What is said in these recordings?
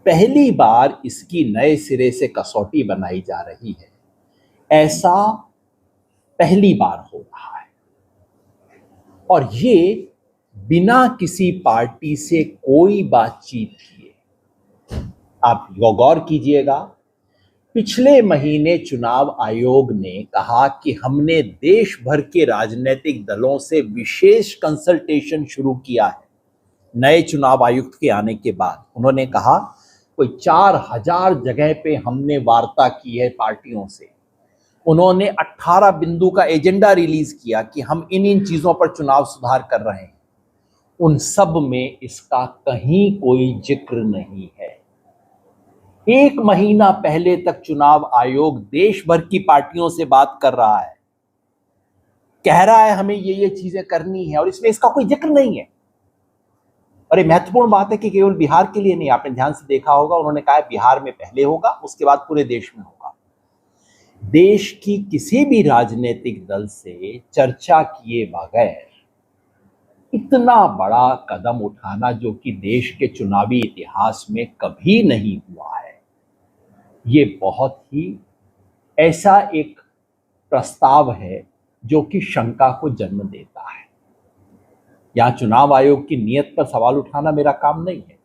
पहली बार इसकी नए सिरे से कसौटी बनाई जा रही है। ऐसा पहली बार हो रहा है और ये बिना किसी पार्टी से कोई बातचीत किए। आप गौर कीजिएगा, पिछले महीने चुनाव आयोग ने कहा कि हमने देश भर के राजनीतिक दलों से विशेष कंसल्टेशन शुरू किया है। नए चुनाव आयुक्त के आने के बाद उन्होंने कहा कोई 4000 जगह पे हमने वार्ता की है पार्टियों से। उन्होंने 18 बिंदु का एजेंडा रिलीज किया कि हम इन इन चीजों पर चुनाव सुधार कर रहे हैं। उन सब में इसका कहीं कोई जिक्र नहीं है। एक महीना पहले तक चुनाव आयोग देश भर की पार्टियों से बात कर रहा है, कह रहा है हमें ये चीजें करनी है और इसमें इसका कोई जिक्र नहीं है। और ये महत्वपूर्ण बात है कि केवल बिहार के लिए नहीं, आपने ध्यान से देखा होगा, उन्होंने कहा बिहार में पहले होगा, उसके बाद पूरे देश में होगा। देश की किसी भी राजनीतिक दल से चर्चा किए बगैर इतना बड़ा कदम उठाना, जो कि देश के चुनावी इतिहास में कभी नहीं हुआ है, ये बहुत ही ऐसा एक प्रस्ताव है जो कि शंका को जन्म देता है। यहां चुनाव आयोग की नीयत पर सवाल उठाना मेरा काम नहीं है,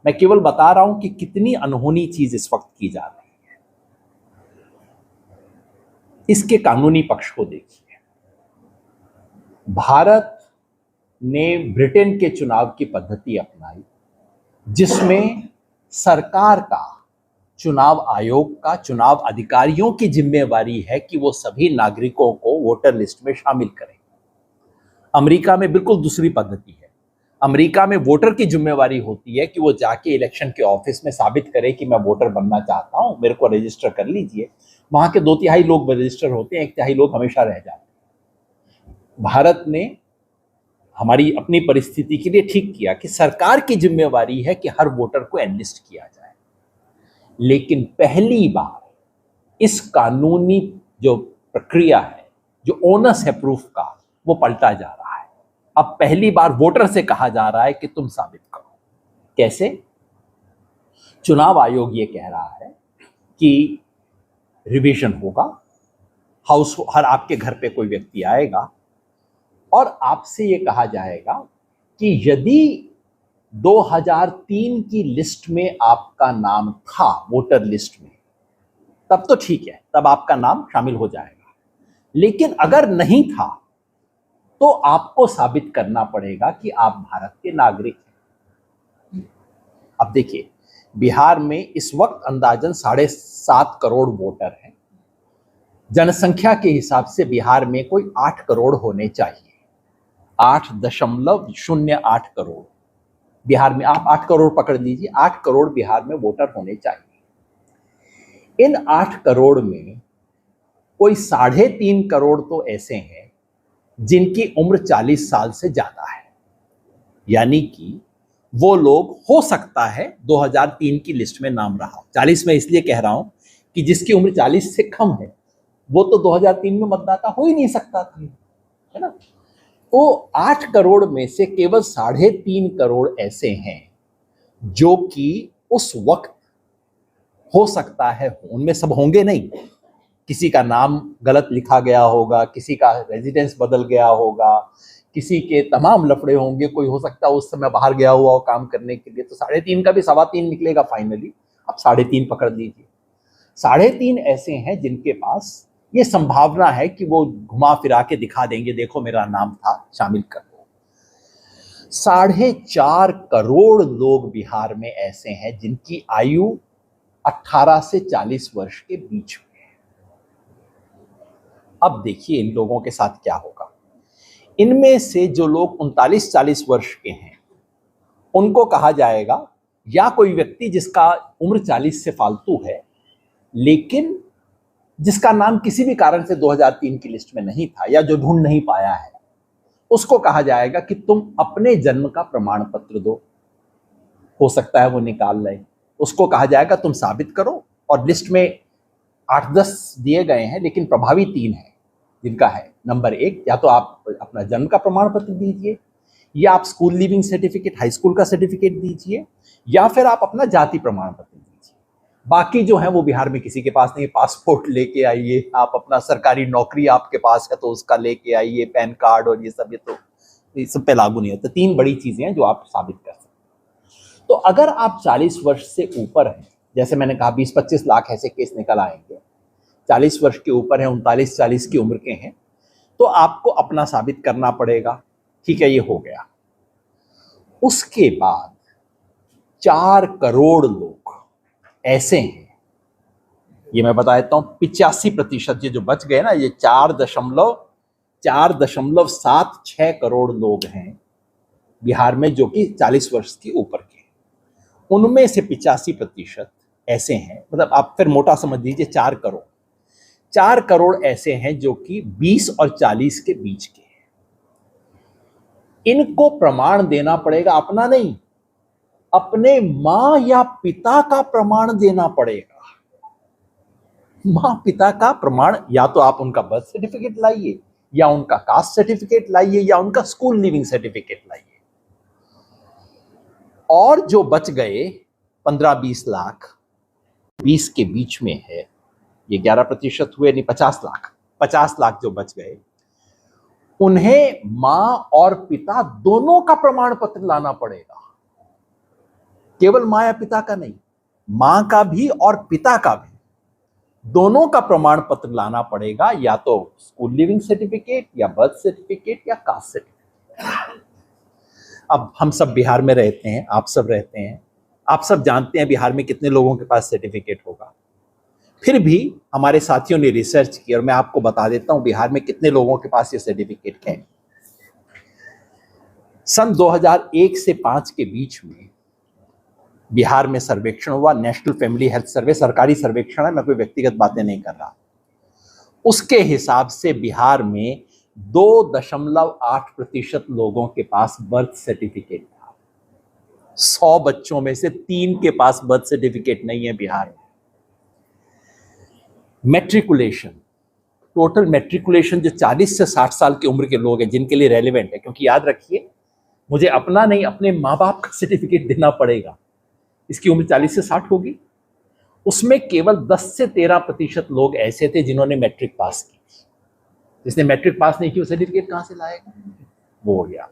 मैं केवल बता रहा हूं कि कितनी अनहोनी चीज इस वक्त की जा रही है। इसके कानूनी पक्ष को देखिए। भारत ने ब्रिटेन के चुनाव की पद्धति अपनाई, जिसमें सरकार का, चुनाव आयोग का, चुनाव अधिकारियों की जिम्मेवारी है कि वो सभी नागरिकों को वोटर लिस्ट में शामिल करें। अमेरिका में बिल्कुल दूसरी पद्धति है। अमेरिका में वोटर की जिम्मेवारी होती है कि वो जाके इलेक्शन के ऑफिस में साबित करे कि मैं वोटर बनना चाहता हूं, मेरे को रजिस्टर कर लीजिए। वहां के 2/3 लोग रजिस्टर होते हैं, 1/3 लोग हमेशा रह जाते हैं। भारत ने हमारी अपनी परिस्थिति के लिए ठीक किया कि सरकार की जिम्मेवारी है कि हर वोटर को एनलिस्ट किया जाए, लेकिन पहली बार इस कानूनी जो प्रक्रिया है, जो ओनस है प्रूफ का, वो पलटा जा रहा है। अब पहली बार वोटर से कहा जा रहा है कि तुम साबित करो। कैसे? चुनाव आयोग ये कह रहा है कि रिवीजन होगा, हर आपके घर पे कोई व्यक्ति आएगा और आपसे ये कहा जाएगा कि यदि 2003 की लिस्ट में आपका नाम था, वोटर लिस्ट में, तब तो ठीक है, तब आपका नाम शामिल हो जाएगा। लेकिन अगर नहीं था तो आपको साबित करना पड़ेगा कि आप भारत के नागरिक हैं। अब देखिए, बिहार में इस वक्त अंदाजन 7.5 करोड़ वोटर हैं। जनसंख्या के हिसाब से बिहार में कोई 8 करोड़ होने चाहिए, 8.08 करोड़ बिहार में, आप 8 करोड़ पकड़ लीजिए, 8 करोड़ बिहार में वोटर होने चाहिए। इन 8 करोड़ में कोई 3.5 करोड़ तो ऐसे हैं जिनकी उम्र 40 साल से ज्यादा है, यानी कि वो लोग, हो सकता है 2003 की लिस्ट में नाम रहा। 40 में इसलिए कह रहा हूं कि जिसकी उम्र 40 से कम है वो तो 2003 में मतदाता हो ही नहीं सकता था, है ना। तो 8 करोड़ में से केवल 3.5 करोड़ ऐसे हैं जो कि उस वक्त हो सकता है, उनमें सब होंगे नहीं, किसी का नाम गलत लिखा गया होगा, किसी का रेजिडेंस बदल गया होगा, किसी के तमाम लफड़े होंगे, कोई हो सकता है उस समय बाहर गया हुआ हो काम करने के लिए, तो 3.5 का भी 3.25 निकलेगा फाइनली। अब 3.5 पकड़ लीजिए। 3.5 ऐसे हैं जिनके पास ये संभावना है कि वो घुमा फिरा के दिखा देंगे, देखो मेरा नाम था, शामिल कर दो। 4.5 करोड़ लोग बिहार में ऐसे हैं जिनकी आयु 18 से 40 वर्ष के बीच में है। अब देखिए इन लोगों के साथ क्या होगा। इनमें से जो लोग 39-40 वर्ष के हैं, उनको कहा जाएगा, या कोई व्यक्ति जिसका उम्र 40 से फालतू है लेकिन जिसका नाम किसी भी कारण से 2003 की लिस्ट में नहीं था या जो ढूंढ नहीं पाया है, उसको कहा जाएगा कि तुम अपने जन्म का प्रमाण पत्र दो, हो सकता है वो निकाल लें। उसको कहा जाएगा तुम साबित करो, और लिस्ट में 8-10 दिए गए हैं लेकिन प्रभावी 3 है जिनका है। नंबर 1, या तो आप अपना जन्म का प्रमाण पत्र दीजिए, या आप school leaving certificate, high school का सर्टिफिकेट दीजिए, या फिर आप अपना जाति प्रमाण पत्र दीजिए। बाकी जो है वो बिहार में किसी के पास नहीं। पासपोर्ट लेके आइए, आप अपना सरकारी नौकरी आपके पास है तो उसका लेके आइए, पैन कार्ड और ये सब पे लागू नहीं होता। 3 बड़ी चीजें हैं जो आप साबित कर सकते हैं। तो अगर आप 40 वर्ष से ऊपर हैं, जैसे मैंने कहा 20-25 लाख ऐसे केस निकल आएंगे, 40 वर्ष के ऊपर है, 39-40 की उम्र के हैं, तो आपको अपना साबित करना पड़ेगा। ठीक है, ये हो गया। उसके बाद 4 करोड़ लोग ऐसे हैं, ये मैं बता देता हूं, 85%, ये जो बच गए ना, ये 4.76 करोड़ लोग हैं बिहार में जो कि 40 वर्ष के ऊपर के हैं। उनमें से 85% ऐसे हैं, मतलब आप फिर मोटा समझ लीजिए 4 करोड़। 4 करोड़ ऐसे हैं जो कि 20 और 40 के बीच के हैं। इनको प्रमाण देना पड़ेगा, अपना नहीं, अपने मां या पिता का प्रमाण देना पड़ेगा। मां पिता का प्रमाण, या तो आप उनका बर्थ सर्टिफिकेट लाइए, या उनका कास्ट सर्टिफिकेट लाइए, या उनका स्कूल लिविंग सर्टिफिकेट लाइए। और जो बच गए 15-20 लाख, 20 के बीच में है, ये 11% हुए, नहीं 50 लाख जो बच गए, उन्हें मां और पिता दोनों का प्रमाण पत्र लाना पड़ेगा। केवल मां या पिता का नहीं, मां का भी और पिता का भी, दोनों का प्रमाण पत्र लाना पड़ेगा, या तो स्कूल लिविंग सर्टिफिकेट, या बर्थ सर्टिफिकेट, या कास्ट सर्टिफिकेट। अब हम सब बिहार में रहते हैं, आप सब रहते हैं, आप सब जानते हैं बिहार में कितने लोगों के पास सर्टिफिकेट होगा। फिर भी हमारे साथियों ने रिसर्च की और मैं आपको बता देता हूं बिहार में कितने लोगों के पास ये सर्टिफिकेट है। सन 2001 से 5 के बीच में बिहार में सर्वेक्षण हुआ, नेशनल फैमिली हेल्थ सर्वे, सरकारी सर्वेक्षण है, मैं कोई व्यक्तिगत बातें नहीं कर रहा। उसके हिसाब से बिहार में 2.8% लोगों के पास बर्थ सर्टिफिकेट था। 100 बच्चों में से 3 के पास बर्थ सर्टिफिकेट नहीं है बिहार में। मैट्रिकुलेशन, टोटल मैट्रिकुलेशन जो 40 से 60 साल की उम्र के लोग हैं जिनके लिए रेलेवेंट है, क्योंकि याद रखिए मुझे अपना नहीं अपने माँ बाप का सर्टिफिकेट देना पड़ेगा, इसकी उम्र 40 से 60 होगी। उसमें केवल 10 से 13% लोग ऐसे थे जिन्होंने मैट्रिक पास की। जिसने मैट्रिक पास नहीं की वो सर्टिफिकेट कहां से लाएगा, वो हो गया।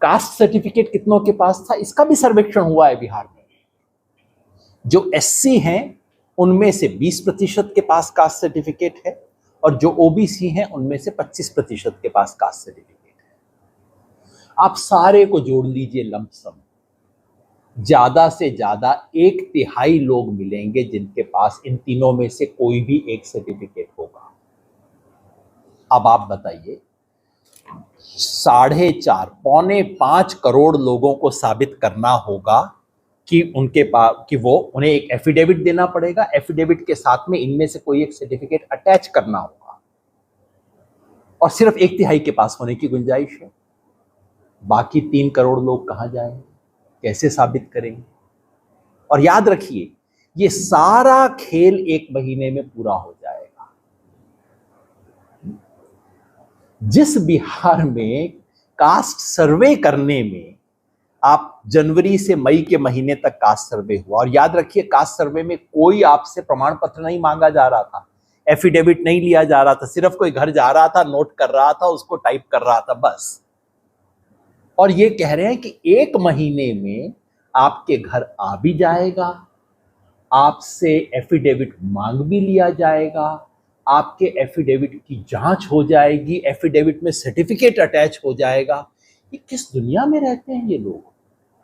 कास्ट सर्टिफिकेट कितनों के पास था, इसका भी सर्वेक्षण हुआ है बिहार में। जो एससी हैं उनमें से 20% के पास कास्ट सर्टिफिकेट है, और जो ओबीसी हैं उनमें से 25% के पास कास्ट सर्टिफिकेट है। आप सारे को जोड़ लीजिए लमसम, ज्यादा से ज्यादा 1/3 लोग मिलेंगे जिनके पास इन तीनों में से कोई भी एक सर्टिफिकेट होगा। अब आप बताइए, 4.5 पौने 5 करोड़ लोगों को साबित करना होगा कि उनके पास, कि वो, उन्हें एक एफिडेविट देना पड़ेगा, एफिडेविट के साथ में इनमें से कोई एक सर्टिफिकेट अटैच करना होगा, और सिर्फ 1/3 के पास होने की गुंजाइश है। बाकी 3 करोड़ लोग कहां जाएंगे, कैसे साबित करेंगे? और याद रखिए ये सारा खेल 1 महीने में पूरा हो जाएगा। जिस बिहार में कास्ट सर्वे करने में आप जनवरी से मई के महीने तक कास्ट सर्वे हुआ, और याद रखिए कास्ट सर्वे में कोई आपसे प्रमाण पत्र नहीं मांगा जा रहा था, एफिडेविट नहीं लिया जा रहा था, सिर्फ कोई घर जा रहा था, नोट कर रहा था, उसको टाइप कर रहा था, बस। और ये कह रहे हैं कि 1 महीने में आपके घर आ भी जाएगा, आपसे एफिडेविट मांग भी लिया जाएगा, आपके एफिडेविट की जांच हो जाएगी, एफिडेविट में सर्टिफिकेट अटैच हो जाएगा। ये किस दुनिया में रहते हैं ये लोग?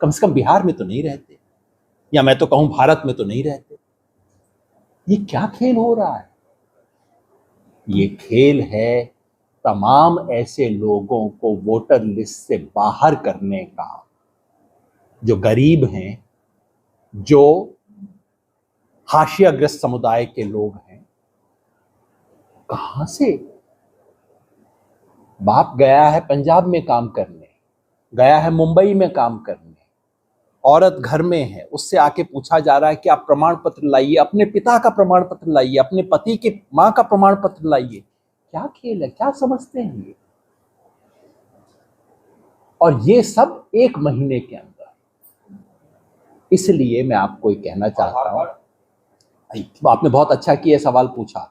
कम से कम बिहार में तो नहीं रहते, या मैं तो कहूं भारत में तो नहीं रहते। ये क्या खेल हो रहा है? ये खेल है तमाम ऐसे लोगों को वोटर लिस्ट से बाहर करने का, जो गरीब हैं, जो हाशियाग्रस्त समुदाय के लोग हैं। कहां से? बाप गया है पंजाब में काम करने, गया है मुंबई में काम करने, औरत घर में है, उससे आके पूछा जा रहा है कि आप प्रमाण पत्र लाइए, अपने पिता का प्रमाण पत्र लाइए, अपने पति की मां का प्रमाण पत्र लाइए। क्या खेल है, क्या समझते हैं ये? और ये सब 1 महीने के अंदर। इसलिए मैं आपको ये कहना चाहता हूं, आपने बहुत अच्छा किया सवाल पूछा।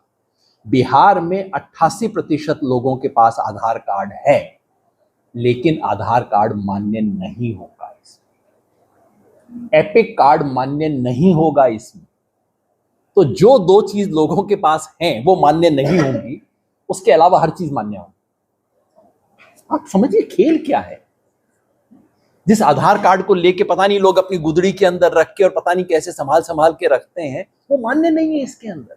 बिहार में 88% लोगों के पास आधार कार्ड है, लेकिन आधार कार्ड मान्य नहीं होगा इसमें, एपिक कार्ड मान्य नहीं होगा इसमें। तो जो 2 चीज लोगों के पास हैं वो मान्य नहीं होंगी, उसके अलावा हर चीज मान्य होगी। आप समझिए खेल क्या है। जिस आधार कार्ड को लेके पता नहीं लोग अपनी गुदड़ी के अंदर रख के और पता नहीं कैसे संभाल संभाल के रखते हैं, वो मान्य नहीं है इसके अंदर।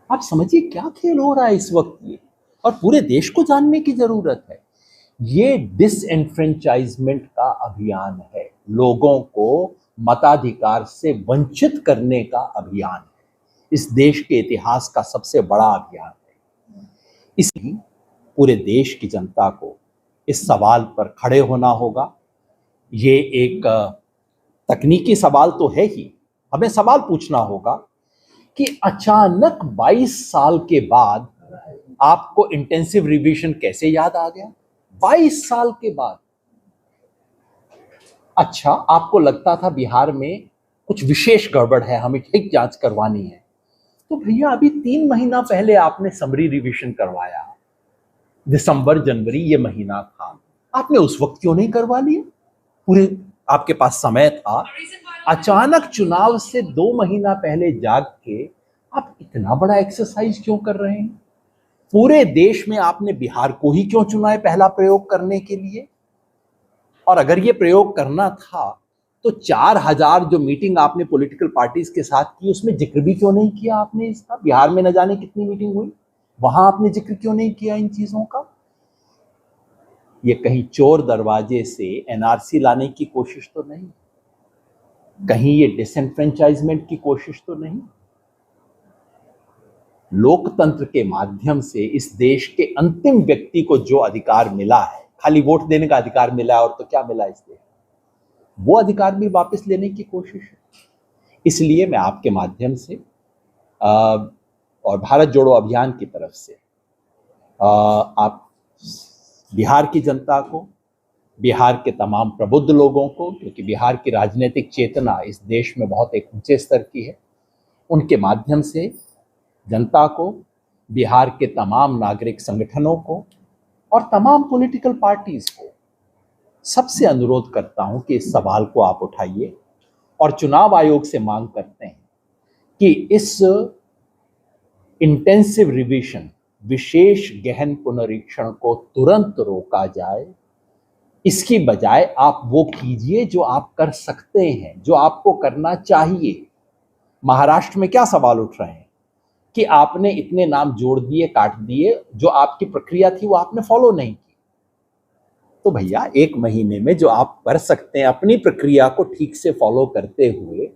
आप समझिए क्या खेल हो रहा है इस वक्त ये, और पूरे देश को जानने की जरूरत है। ये डिसएनफ्रेंचाइजमेंट का अभियान है, लोगों को मताधिकार से वंचित करने का अभियान है, इस देश के इतिहास का सबसे बड़ा अभियान है। इसलिए पूरे देश की जनता को इस सवाल पर खड़े होना होगा। ये एक तकनीकी सवाल तो है ही, हमें सवाल पूछना होगा कि अचानक 22 साल के बाद आपको इंटेंसिव रिवीजन कैसे याद आ गया? 22 साल के बाद। अच्छा, आपको लगता था बिहार में कुछ विशेष गड़बड़ है, हमें ठीक जांच करवानी है, तो भैया अभी 3 महीना पहले आपने समरी रिवीजन करवाया, दिसंबर जनवरी ये महीना था, आपने उस वक्त क्यों नहीं करवा लिया? पूरे आपके पास समय था। अचानक चुनाव से 2 महीना पहले जाग के आप इतना बड़ा एक्सरसाइज क्यों कर रहे हैं? पूरे देश में आपने बिहार को ही क्यों चुना है पहला प्रयोग करने के लिए? और अगर ये प्रयोग करना था तो 4000 जो मीटिंग आपने पॉलिटिकल पार्टीज के साथ की, उसमें जिक्र भी क्यों नहीं किया आपने इसका? बिहार में न जाने कितनी मीटिंग हुई, वहां आपने जिक्र क्यों नहीं किया इन चीजों का? ये कहीं चोर दरवाजे से एनआरसी लाने की कोशिश तो नहीं, कहीं ये डिसएनफ्रेंचाइजमेंट की कोशिश तो नहीं। लोकतंत्र के माध्यम से इस देश के अंतिम व्यक्ति को जो अधिकार मिला है, खाली वोट देने का अधिकार मिला है, और तो क्या मिला इस देश, वो अधिकार भी वापस लेने की कोशिश है। इसलिए मैं आपके माध्यम से और भारत जोड़ो अभियान की तरफ से आप बिहार की जनता को, बिहार के तमाम प्रबुद्ध लोगों को, क्योंकि बिहार की राजनीतिक चेतना इस देश में बहुत एक ऊंचे स्तर की है, उनके माध्यम से जनता को, बिहार के तमाम नागरिक संगठनों को और तमाम पॉलिटिकल पार्टीज को सबसे अनुरोध करता हूं कि इस सवाल को आप उठाइए और चुनाव आयोग से मांग करते हैं कि इस इंटेंसिव रिवीजन, विशेष गहन पुनरीक्षण को तुरंत रोका जाए। इसकी बजाय आप वो कीजिए जो आप कर सकते हैं, जो आपको करना चाहिए। महाराष्ट्र में क्या सवाल उठ रहे हैं कि आपने इतने नाम जोड़ दिए, काट दिए, जो आपकी प्रक्रिया थी वो आपने फॉलो नहीं की। तो भैया 1 महीने में जो आप कर सकते हैं, अपनी प्रक्रिया को ठीक से फॉलो करते हुए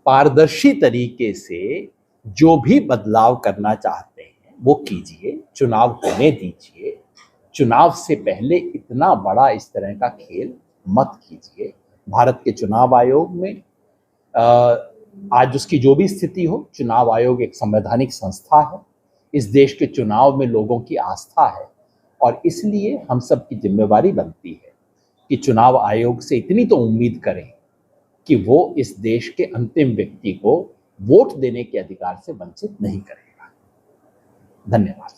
पारदर्शी तरीके से जो भी बदलाव करना चाहते हैं वो कीजिए, चुनाव होने दीजिए। चुनाव से पहले इतना बड़ा इस तरह का खेल मत कीजिए। भारत के चुनाव आयोग में आज उसकी जो भी स्थिति हो, चुनाव आयोग एक संवैधानिक संस्था है, इस देश के चुनाव में लोगों की आस्था है, और इसलिए हम सब की जिम्मेवारी बनती है कि चुनाव आयोग से इतनी तो उम्मीद करें कि वो इस देश के अंतिम व्यक्ति को वोट देने के अधिकार से वंचित नहीं करेगा। धन्यवाद।